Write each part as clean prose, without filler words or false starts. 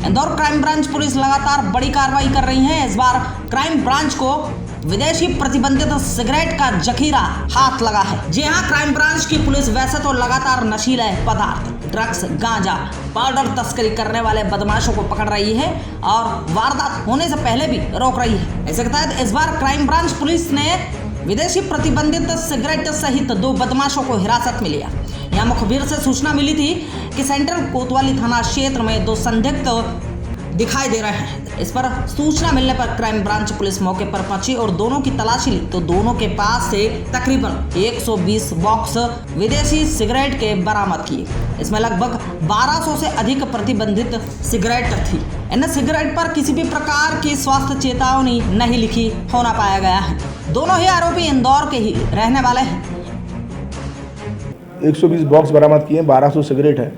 Indore crime branch police लगातार बड़ी कार्रवाई कर रही है। इस बार क्राइम ब्रांच को विदेशी प्रतिबंधित सिगरेट का जखीरा हाथ लगा है। जी हां, क्राइम ब्रांच की पुलिस वैसे तो लगातार नशीले पदार्थ, ड्रग्स, गांजा, पाउडर तस्करी करने वाले बदमाशों को पकड़ रही है और वारदात होने से पहले भी रोक रही है। इसके तहत इस बार क्राइम ब्रांच पुलिस ने विदेशी प्रतिबंधित सिगरेट सहित 2 बदमाशों को हिरासत में लिया। यहाँ मुखबिर से सूचना मिली थी कि सेंट्रल कोतवाली थाना क्षेत्र में 2 संदिग्ध दिखाई दे रहे हैं। इस पर सूचना मिलने पर क्राइम ब्रांच पुलिस मौके पर पहुंची और दोनों की तलाशी ली तो दोनों के पास से तकरीबन 120 बॉक्स विदेशी सिगरेट के बरामद किए। इसमें लगभग 1200 से अधिक प्रतिबंधित सिगरेट थी। इन सिगरेट पर किसी भी प्रकार की स्वास्थ्य चेतावनी नहीं लिखी होना पाया गया है। दोनों ही आरोपी इंदौर के ही रहने वाले हैं। 120 बॉक्स बरामद किए, 1200 सिगरेट है,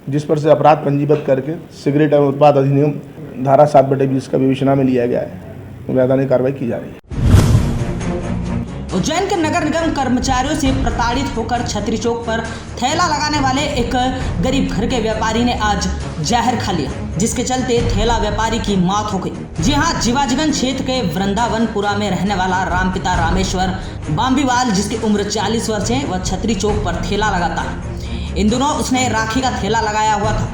जिस पर से अपराध पंजीबद्ध करके सिगरेट एवं उत्पाद अधिनियम धारा 7/20 का विवेचना में लिया गया है। वैधानिक कार्रवाई की जा रही है। उज्जैन के नगर निगम कर्मचारियों से प्रताड़ित होकर छतरी चौक पर ठेला लगाने वाले एक गरीब घर के व्यापारी ने आज जहर खा लिया, जिसके चलते ठेला व्यापारी की मौत हो गई। जी हां, जीवाजीगंज क्षेत्र के वृंदावनपुरा में रहने वाला रामपिता रामेश्वर बाम्बीवाल, जिसकी उम्र 40 वर्ष है, वह छतरी चौक पर ठेला लगाता है। इन दिनों उसने राखी का ठेला लगाया हुआ था।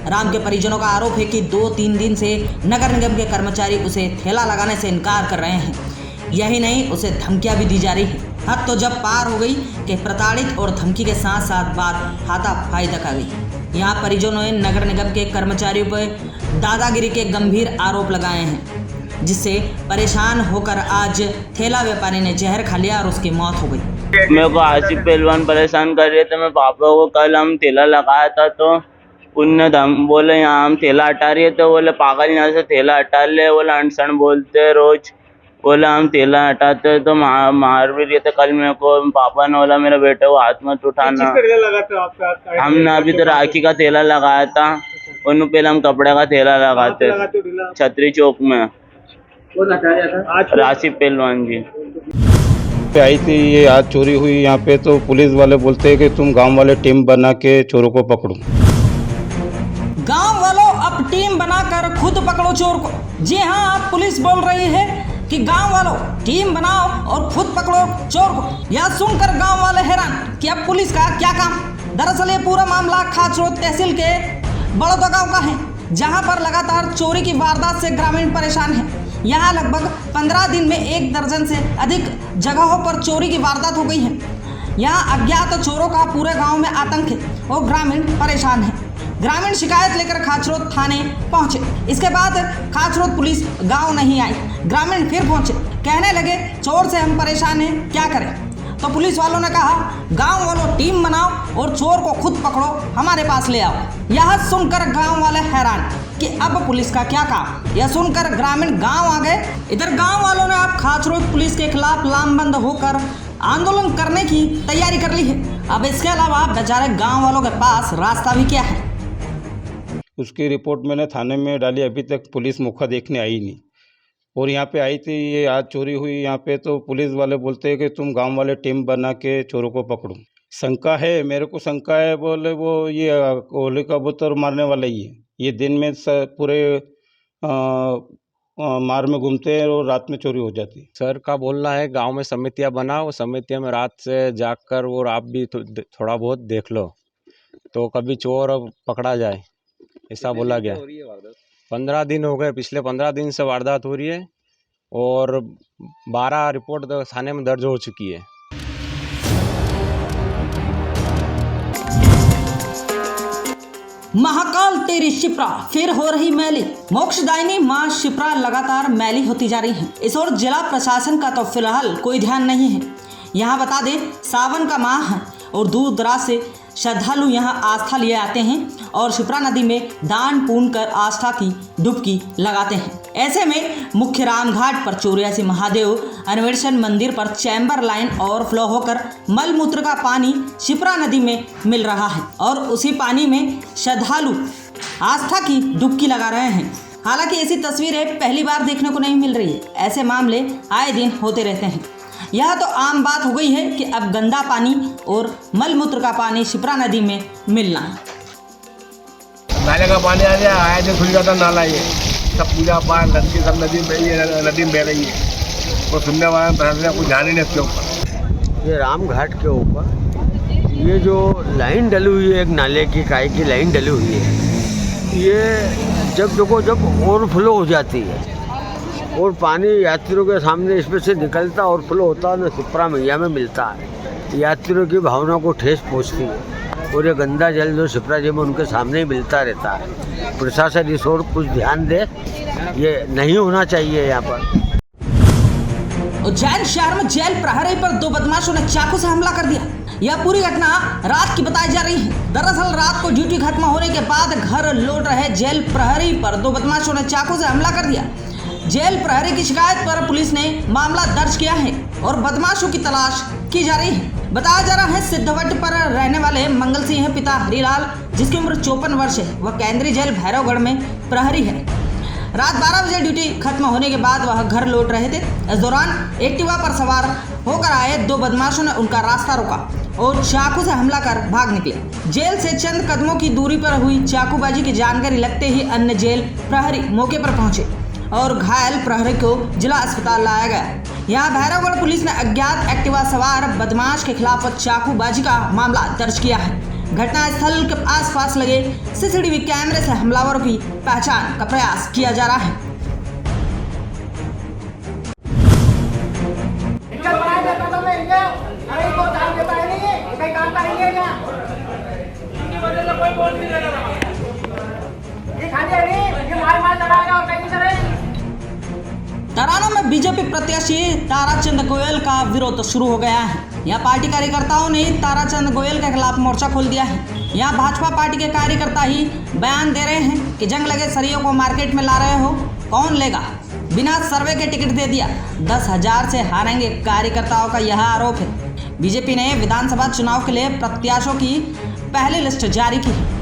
राम के परिजनों का आरोप है कि 2-3 दिन से नगर निगम के कर्मचारी उसे ठेला लगाने से इनकार कर रहे हैं। यही नहीं, उसे धमकियां भी दी जा रही है। हद तो जब पार हो गई कि प्रताड़ित और धमकी के साथ साथ बात हाथापाई तक आ गई। यहाँ परिजनों ने नगर निगम के कर्मचारियों पर दादागिरी के गंभीर आरोप लगाए हैं, जिससे परेशान होकर आज ठेला व्यापारी ने जहर खा लिया और उसकी मौत हो गई। मेरे को आसिफ पहलवान परेशान कर रहे थे। मैं पापा को कल हम ठेला लगाया था तो उनने बोले यहाँ हम ठेला हटा रही है, तो बोले पागल यहाँ से ठेला हटा ले, बोले अनसन बोलते रोज, बोले हम ठेला हटाते तो मार भी रहे थे। कल मेरे को पापा ने बोला मेरे बेटे को हाथ मत उठाना। हमने अभी तो राखी का ठेला लगाया था, उन पहले हम कपड़े का ठेला लगाते छतरी चौक में। आसिफ पहलवान जी पे आई थी, ये आज चोरी हुई यहाँ पे, तो पुलिस वाले बोलते हैं कि तुम गांव वाले टीम बना के चोरों को पकड़ो। गांव वालों अब टीम बनाकर खुद पकड़ो चोर को। जी हां, आप पुलिस बोल रही है कि गांव वालों टीम बनाओ और खुद पकड़ो चोर को। यह सुनकर गांव वाले हैरान कि अब पुलिस का क्या काम। दरअसल ये पूरा मामला खाचरोद तहसील के बड़ौदा गांव का है, जहां पर लगातार चोरी की वारदात से ग्रामीण परेशान है। यहाँ लगभग 15 दिन में 1 दर्जन से अधिक जगहों पर चोरी की वारदात हो गई है। यहाँ अज्ञात चोरों का पूरे गांव में आतंक है और ग्रामीण परेशान है। ग्रामीण शिकायत लेकर खाचरोद थाने पहुंचे। इसके बाद खाचरोद पुलिस गांव नहीं आई। ग्रामीण फिर पहुंचे, कहने लगे चोर से हम परेशान हैं, क्या करें। तो पुलिस वालों ने कहा गांव वालों टीम बनाओ और चोर को खुद पकड़ो, हमारे पास ले आओ। यह सुनकर गांव वाले हैरान कि अब पुलिस का क्या काम। यह सुनकर ग्रामीण गांव आ गए। इधर गांव वालों ने अब खाचरोद पुलिस के खिलाफ लामबंद होकर आंदोलन करने की तैयारी कर ली है। अब इसके अलावा बेचारे गांव वालों के पास रास्ता भी क्या है। उसकी रिपोर्ट मैंने थाने में डाली, अभी तक पुलिस मौका देखने आई नहीं। और यहाँ पे आई थी, ये आज चोरी हुई यहाँ पे, तो पुलिस वाले बोलते हैं कि तुम गांव वाले टीम बना के चोरों को पकड़ो। शंका है, मेरे को शंका है, बोले वो ये होली कबूतर मारने वाला ही है। ये दिन में पूरे मार में घूमते हैं और रात में चोरी हो जाती है। सर का बोलना है गांव में समितियां बनाओ, समितियों में रात से जाकर और आप भी थोड़ा बहुत देख लो तो कभी चोर पकड़ा जाए, ऐसा बोला गया। 15 दिन हो गए, पिछले 15 दिन से वारदात हो रही है और 12 रिपोर्ट थाने में दर्ज हो चुकी है। महाकाल तेरी शिप्रा फिर हो रही मैली। मोक्षदायिनी मां शिप्रा लगातार मैली होती जा रही है। इस ओर जिला प्रशासन का तो फिलहाल कोई ध्यान नहीं है। यहाँ बता दें, सावन का माह है और दूर दराज से श्रद्धालु यहाँ आस्था लिए आते हैं और शिप्रा नदी में दान पुण्य कर आस्था की डुबकी लगाते हैं। ऐसे में मुख्य रामघाट पर चौरियासी महादेव अन्वेषण मंदिर पर चैम्बर लाइन ओवरफ्लो होकर मलमूत्र का पानी शिप्रा नदी में मिल रहा है और उसी पानी में श्रद्धालु आस्था की डुबकी लगा रहे हैं। हालांकि ऐसी तस्वीरें पहली बार देखने को नहीं मिल रही है। ऐसे मामले आए दिन होते रहते हैं। यह तो आम बात हो गई है कि अब गंदा पानी और मलमूत्र का पानी शिप्रा नदी में मिलना। नाले का पानी आ गया, आया जो खुल जाता नाला, ये सब पूजा पाठ लड़की सब नदी में बह रही है, वो सुनने वाला कुछ ध्यान ही नहीं इसके ऊपर। ये राम घाट के ऊपर ये जो लाइन डली हुई है, एक नाले की काय की लाइन डली हुई है, ये जब देखो जब ओवरफ्लो हो जाती है और पानी यात्रियों के सामने इसमें से निकलता ओवरफ्लो होता है ना, सिपरा मैया में मिलता है, यात्रियों की भावना को ठेस पहुँचती है और ये गंदा जल जो सिपरा जी में उनके सामने ही मिलता रहता है। प्रशासन इस ओर कुछ ध्यान दे, ये नहीं होना चाहिए यहाँ पर। उज्जैन शहर में जेल प्रहरी पर 2 बदमाशों ने चाकू से हमला कर दिया। यह पूरी घटना रात की बताई जा रही है। दरअसल रात को ड्यूटी खत्म होने के बाद घर लौट रहे जेल प्रहरी पर 2 बदमाशों ने चाकू से हमला कर दिया। जेल प्रहरी की शिकायत पर पुलिस ने मामला दर्ज किया है और बदमाशों की तलाश की जा रही है। बताया जा रहा है सिद्धवट पर रहने वाले मंगल सिंह पिता हरिलाल, जिसकी उम्र 54 वर्ष है, वह केंद्रीय जेल भैरवगढ़ में प्रहरी है। रात 12 बजे ड्यूटी खत्म होने के बाद वह घर लौट रहे थे। इस दौरान एक्टिवा पर सवार होकर आए 2 बदमाशों ने उनका रास्ता रोका और चाकू से हमला कर भाग निकले। जेल से चंद कदमों की दूरी पर हुई चाकूबाजी की जानकारी लगते ही अन्य जेल प्रहरी मौके पर पहुंचे और घायल प्रहरी को जिला अस्पताल लाया गया। यहाँ भैरवगढ़ पुलिस ने अज्ञात एक्टिवा सवार बदमाश के खिलाफ चाकूबाजी का मामला दर्ज किया है। घटना स्थल के आसपास लगे सीसीटीवी कैमरे से हमलावरों की पहचान का प्रयास किया जा रहा है। तराना में बीजेपी प्रत्याशी ताराचंद गोयल का विरोध शुरू हो गया है। यहाँ पार्टी कार्यकर्ताओं ने ताराचंद गोयल के खिलाफ मोर्चा खोल दिया है। यहाँ भाजपा पार्टी के कार्यकर्ता ही बयान दे रहे हैं कि जंग लगे सरियों को मार्केट में ला रहे हो, कौन लेगा, बिना सर्वे के टिकट दे दिया, 10,000 से हारेंगे, कार्यकर्ताओं का यह आरोप है। बीजेपी ने विधानसभा चुनाव के लिए प्रत्याशियों की पहली लिस्ट जारी की है।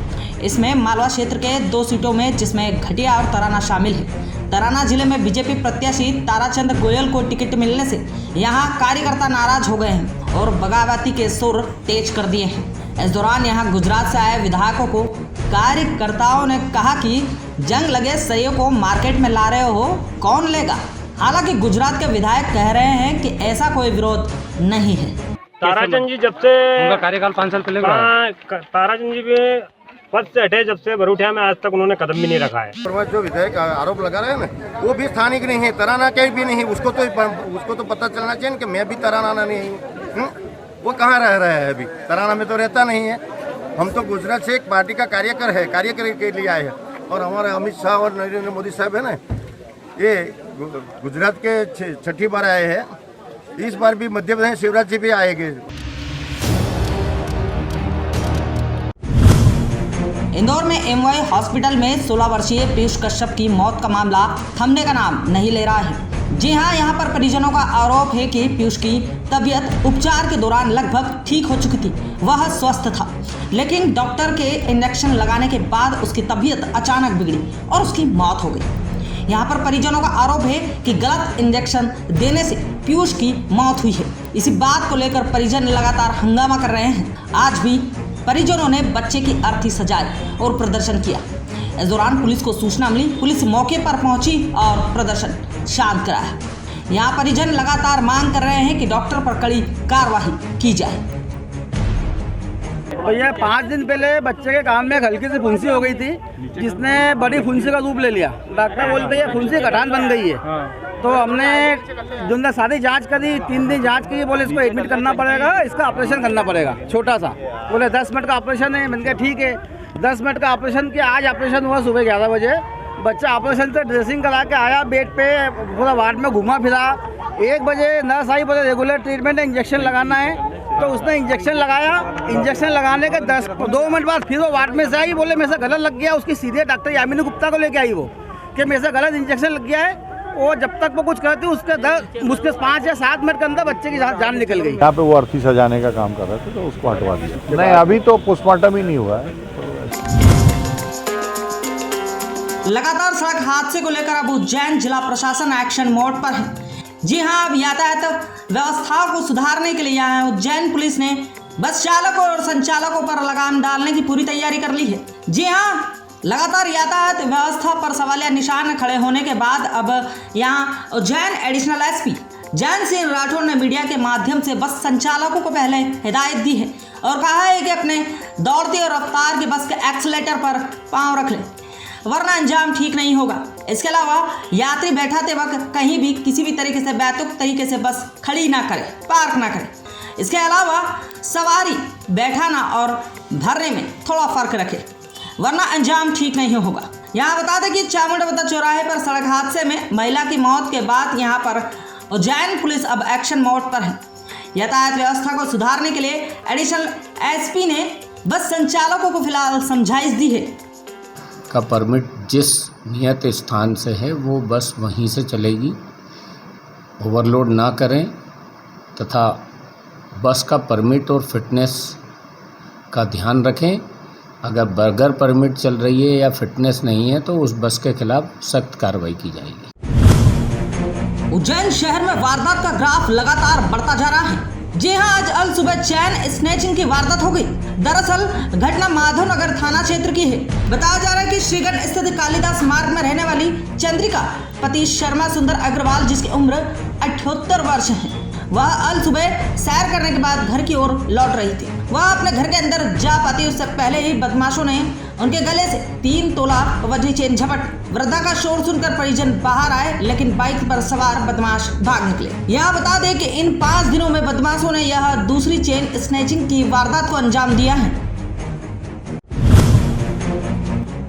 इसमें मालवा क्षेत्र के 2 सीटों में, जिसमें घटिया और तराना शामिल है। तराना जिले में बीजेपी प्रत्याशी ताराचंद गोयल को टिकट मिलने से यहां कार्यकर्ता नाराज हो गए हैं और बगावती के सुर तेज कर दिए हैं। इस दौरान यहां गुजरात से आए विधायकों को कार्यकर्ताओं ने कहा कि जंग लगे सरियों को मार्केट में ला रहे हो, कौन लेगा। हालांकि गुजरात के विधायक कह रहे हैं कि ऐसा कोई विरोध नहीं है। ताराचंद जी जब से उनका कार्यकाल 5 साल पहले का है। ताराचंद जी भी पद से हटे जब से भरूठिया में आज तक उन्होंने कदम भी नहीं रखा है। और जो विधायक आरोप लगा रहे हैं ना, वो भी स्थानिक नहीं है, तराना के भी नहीं। उसको तो पता चलना चाहिए कि मैं भी तराना नहीं हूँ। वो कहाँ रह रहा है अभी, तराना में तो रहता नहीं है। हम तो गुजरात से एक पार्टी का कार्यकर के लिए आए हैं और हमारे अमित शाह और नरेंद्र मोदी साहब है ना, ये गुजरात के 6ठी बार आए हैं। इस बार भी मध्य प्रदेश शिवराज जी भी आएंगे। इंदौर में एमवाई हॉस्पिटल में 16 वर्षीय पीयूष कश्यप की मौत का मामला थमने का नाम नहीं ले रहा है। जी हां, यहां पर परिजनों का आरोप है कि पीयूष की तबीयत उपचार के दौरान लगभग ठीक हो चुकी थी, वह स्वस्थ था, लेकिन डॉक्टर के इंजेक्शन लगाने के बाद उसकी तबीयत अचानक बिगड़ी और उसकी मौत हो गई। यहाँ पर परिजनों का आरोप है कि गलत इंजेक्शन देने से पीयूष की मौत हुई है। इसी बात को लेकर परिजन लगातार हंगामा कर रहे हैं। आज भी परिजनों ने बच्चे की अर्थी सजाई और प्रदर्शन किया। इस दौरान पुलिस को सूचना मिली, पुलिस मौके पर पहुंची और प्रदर्शन शांत कराया। यहाँ परिजन लगातार मांग कर रहे हैं कि डॉक्टर पर कड़ी कार्रवाई की जाए। भैया 5 दिन पहले बच्चे के कान में हल्की सी फुंसी हो गई थी, जिसने बड़ी फुंसी का रूप ले लिया। डॉक्टर बोलते हैं फुंसी गठान बन गई है। तो हमने जो सारी जांच करी, 3 दिन जांच की, बोले इसको एडमिट करना पड़ेगा, इसका ऑपरेशन करना पड़ेगा छोटा सा। बोले 10 मिनट का ऑपरेशन है। मैंने कहा ठीक है, 10 मिनट का ऑपरेशन किया। आज ऑपरेशन हुआ सुबह 11 बजे। बच्चा ऑपरेशन से ड्रेसिंग करा के आया, बेड पे पूरा वार्ड में घुमा फिरा। 1 बजे नर्स आई, बोले रेगुलर ट्रीटमेंट है, इंजेक्शन लगाना है। तो उसने इंजेक्शन लगाया। इंजेक्शन लगाने के 2 मिनट बाद फिर वो वार्ड में से आई, बोले मेरे से गलत लग गया। उसकी सीधे डॉक्टर यामिनी गुप्ता को लेके आई वो कि मेरे से गलत इंजेक्शन लग गया है। वो जब तक वो कुछ करती उसके 5 या 7 मिनट के अंदर बच्चे की जान निकल गई। यहाँ पे वो अर्थी सजाने का काम कर रहे थे, तो उसको हटवा दिया। नहीं, अभी तो पोस्टमार्टम ही नहीं हुआ है। लगातार सड़क हादसे को लेकर अब उज्जैन जिला प्रशासन एक्शन मोड पर है। जी हां, अब यातायात व्यवस्था को सुधारने के लिए यहाँ उज्जैन पुलिस ने बस चालकों और संचालकों पर लगाम डालने की पूरी तैयारी कर ली है। जी हां, लगातार यातायात व्यवस्था पर सवालिया निशान खड़े होने के बाद अब यहाँ उज्जैन एडिशनल एसपी जैन सिंह राठौर ने मीडिया के माध्यम से बस संचालकों को पहले हिदायत दी है और कहा है कि अपने दौड़ती और रफ्तार की बस के एक्सीलेटर पर पांव रख लें, वरना अंजाम ठीक नहीं होगा। इसके अलावा यात्री बैठाते वक्त कहीं भी किसी भी तरीके से बैतुक तरीके से बस खड़ी ना करें, पार्क ना करें। इसके अलावा सवारी बैठाना और भरने में थोड़ा फर्क रखें, वरना अंजाम ठीक नहीं होगा। यहाँ बता दें कि चामुंडाबत्ता चौराहे पर सड़क हादसे में महिला की मौत के बाद यहाँ पर उज्जैन पुलिस अब एक्शन मोड पर है। यातायात व्यवस्था को सुधारने के लिए एडिशनल एसपी ने बस संचालकों को फिलहाल समझाइश दी है। का परमिट जिस नियत स्थान से है वो बस वहीं से चलेगी, ओवरलोड ना करें तथा बस का परमिट और फिटनेस का ध्यान रखें। अगर बगैर परमिट चल रही है या फिटनेस नहीं है तो उस बस के खिलाफ सख्त कार्रवाई की जाएगी। उज्जैन शहर में वारदात का ग्राफ लगातार बढ़ता जा रहा है। जी हां, आज अल सुबह चैन स्नैचिंग की वारदात हो गई। दरअसल घटना माधवनगर थाना क्षेत्र की है। बताया जा रहा है कि श्रीगढ़ स्थित कालिदास मार्ग में रहने वाली चंद्रिका पति शर्मा सुंदर अग्रवाल, जिसकी उम्र 78 वर्ष है, वह अल सुबह सैर करने के बाद घर की ओर लौट रही थी। वह अपने घर के अंदर जा पाती उससे पहले ही बदमाशों ने उनके गले से 3 तोला वजनी चेन झपट। वृद्धा का शोर सुनकर परिजन बाहर आए, लेकिन बाइक पर सवार बदमाश भाग निकले। यहाँ बता दें कि इन 5 दिनों में बदमाशों ने यह दूसरी चेन स्नैचिंग की वारदात को अंजाम दिया है।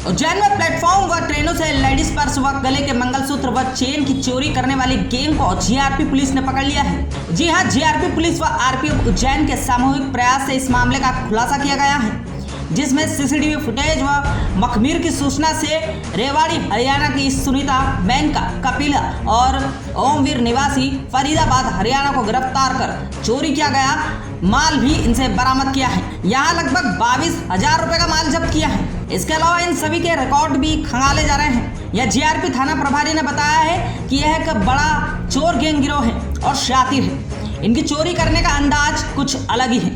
उज्जैन में प्लेटफॉर्म व ट्रेनों से लेडीज पर्स व गले के मंगलसूत्र व चेन की चोरी करने वाली गैंग को जीआरपी पुलिस ने पकड़ लिया है। जी हां, जीआरपी पुलिस व आरपीएफ उज्जैन के सामूहिक प्रयास से इस मामले का खुलासा किया गया है, जिसमें सीसीटीवी फुटेज व मखमीर की सूचना से रेवाड़ी हरियाणा की सुनीता बैंका कपिला और ओमवीर निवासी फरीदाबाद हरियाणा को गिरफ्तार कर चोरी किया गया माल भी इनसे बरामद किया है। यहाँ लगभग 22,000 रुपए का माल जब्त किया है। इसके अलावा इन सभी के रिकॉर्ड भी खंगाले जा रहे हैं। यह जीआरपी थाना प्रभारी ने बताया है कि यह एक बड़ा चोर गैंग गिरोह है और शातिर है। इनकी चोरी करने का अंदाज कुछ अलग ही है।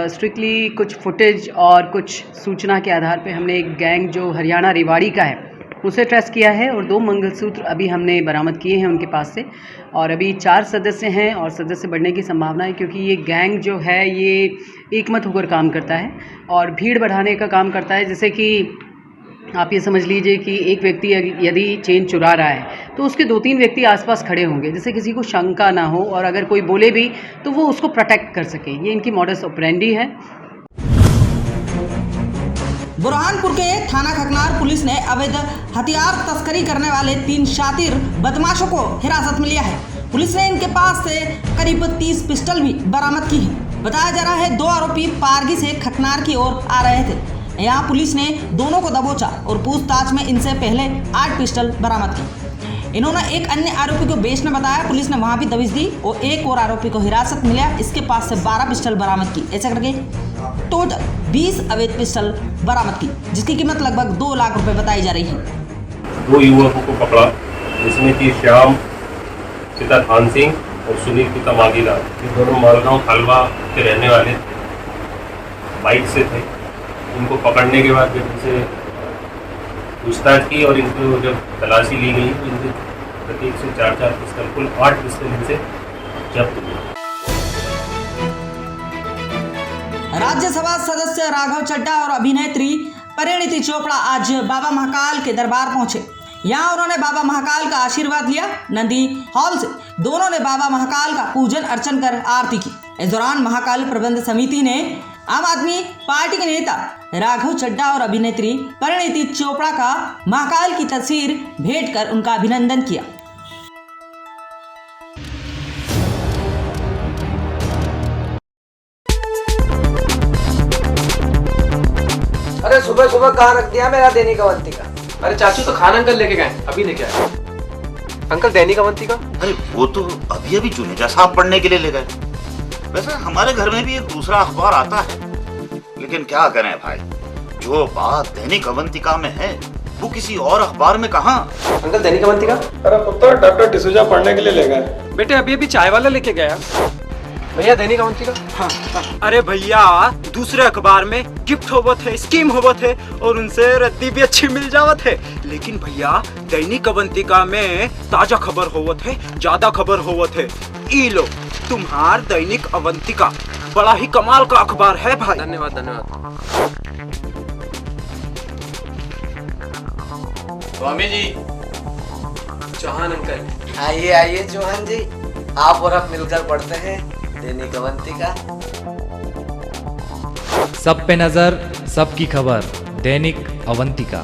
स्ट्रिक्टली कुछ फुटेज और कुछ सूचना के आधार पे हमने एक गैंग जो हरियाणा रेवाड़ी का है उसे ट्रेस किया है और 2 मंगलसूत्र अभी हमने बरामद किए हैं उनके पास से, और अभी 4 सदस्य हैं और सदस्य बढ़ने की संभावना है, क्योंकि ये गैंग जो है ये एकमत होकर काम करता है और भीड़ बढ़ाने का काम करता है। जैसे कि आप ये समझ लीजिए कि एक व्यक्ति यदि चेन चुरा रहा है तो उसके 2-3 व्यक्ति आसपास खड़े होंगे, जिससे किसी को शंका ना हो और अगर कोई बोले भी तो वो उसको प्रोटेक्ट कर सके। ये इनकी मॉडस ऑपरेंडी है। बुरहानपुर के थाना खकनार पुलिस ने अवैध हथियार तस्करी करने वाले 3 शातिर बदमाशों को हिरासत में लिया है। पुलिस ने इनके पास से करीब 30 पिस्टल भी बरामद की है। बताया जा रहा है 2 आरोपी पारगी से खकनार की ओर आ रहे थे। यहाँ पुलिस ने दोनों को दबोचा और पूछताछ में इनसे पहले 8 पिस्टल बरामद की। इन्होंने एक अन्य आरोपी को बेचना बताया। पुलिस ने वहां भी दबिश दी और एक और आरोपी को हिरासत में लिया। इसके पास से 12 पिस्टल बरामद की। ऐसा करके टोटल 20 अवैध पिस्टल बरामद की, जिसकी कीमत लगभग 2 लाख रुपए बताई जा रही है। 2 युवकों को पकड़ा, जिसमें कि श्याम पिता खान सिंह और सुनील पिता मागीलाल, ये दोनों मालगांव खालवा के रहने वाले बाइक से थे। इनको पकड़ने के बाद जब इनसे पूछताछ की और इनको जब तलाशी ली गई तो इनसे प्रत्येक से 4-4 पिस्टल, कुल 8 पिस्टल इनसे जब्त हुए। राज्यसभा सदस्य राघव चड्ढा और अभिनेत्री परिणीति चोपड़ा आज बाबा महाकाल के दरबार पहुंचे। यहाँ उन्होंने बाबा महाकाल का आशीर्वाद लिया। नंदी हॉल से दोनों ने बाबा महाकाल का पूजन अर्चन कर आरती की। इस दौरान महाकाल प्रबंध समिति ने आम आदमी पार्टी के नेता राघव चड्ढा और अभिनेत्री परिणीति चोपड़ा का महाकाल की तस्वीर भेंट कर उनका अभिनंदन किया। अरे सुबह सुबह कहाँ रख दिया मेरा दैनिक अवंती का? अरे चाचू तो खाना अंकल लेके गए, अभी लेके आए। अंकल दैनिक अवंती का? अरे वो तो अभी अभी जुनेजा साहब पढ़ने के लिए ले गए। वैसे हमारे घर में भी एक दूसरा अखबार आता है, लेकिन क्या करें भाई, जो बात दैनिक अवंतिका में है वो किसी और अखबार में कहाँ। अंकल दैनिक अवंतिका? अरे पुत्र डॉक्टर डिसूजा पढ़ने के लिए ले गए। बेटे अभी अभी चाय वाला लेके गया। भैया दैनिक अवंतिका। हाँ। अरे भैया दूसरे अखबार में गिफ्ट होवत है, स्कीम होवत है और उनसे रद्दी भी अच्छी मिल जावत है, लेकिन भैया दैनिक अवंतिका में ताजा खबर होवत है, ज्यादा खबर होवत है। ई लो तुम्हार दैनिक अवंतिका बड़ा ही कमाल का अखबार है भाई। धन्यवाद धन्यवाद। स्वामी जी, चौहान अंकल। आइए आइए चौहान जी, आप और हम मिलकर पढ़ते हैं दैनिक अवंतिका। सब पे नजर, सबकी खबर, दैनिक अवंतिका।